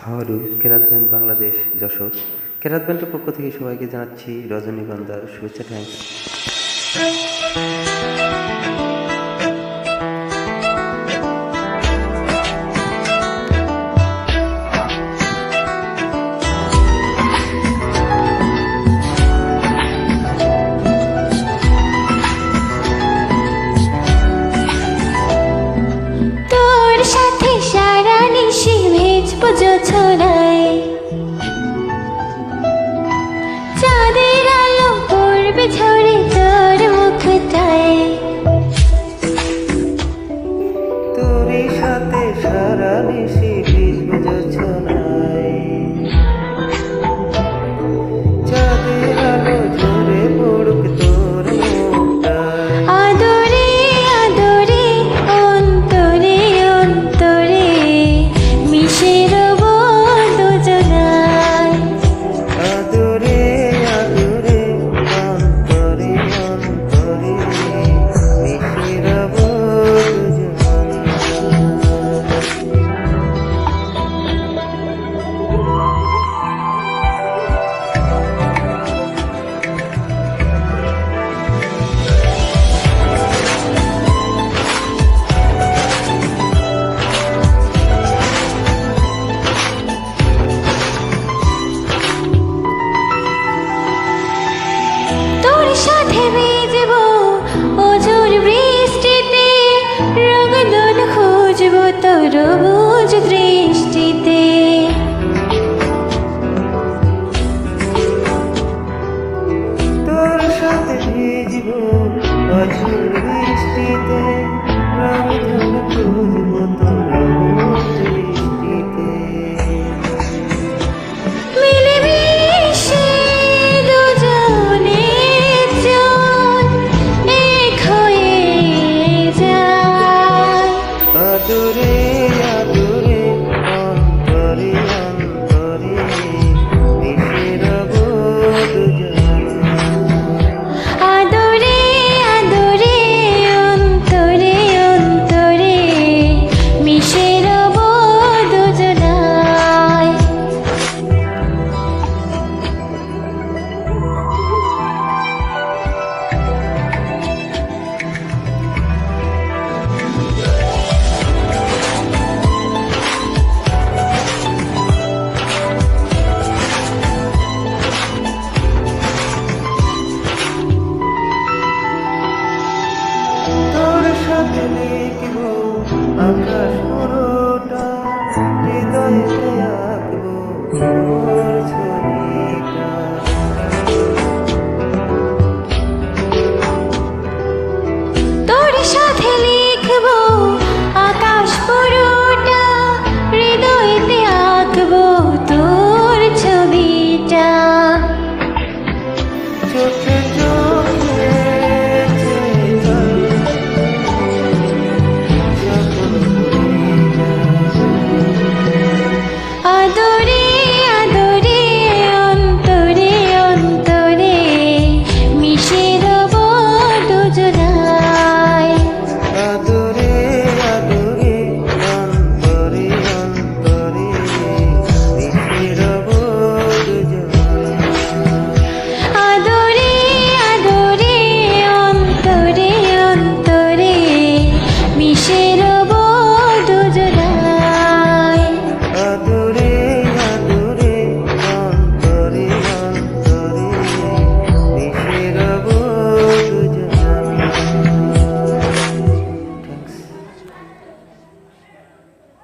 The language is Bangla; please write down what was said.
হাওয়ারু কেরাত ব্যান্ড বাংলাদেশ যশোর। কেরাত ব্যান্ডের পক্ষ থেকে সবাইকে জানাচ্ছি রজনীগন্ধার শুভেচ্ছা। থ্যাংকস। চাঁদের আলো পড়বে ঝরে তোর মুখটায়, তোর সাথে সারা নিশি ভিজবে জোছনায়, চাঁদের আলো ঝরে পড়ুক তোর মুখটায়। আদরে আদরে অন্তরে অন্তরে মিশে রব দুজনায়, আদরে আদরে অন্তরে অন্তরে মিশে রব তোর সাথে ভিজব অঝোর বৃষ্টিতে, রঙ দোল খুঁজব তোর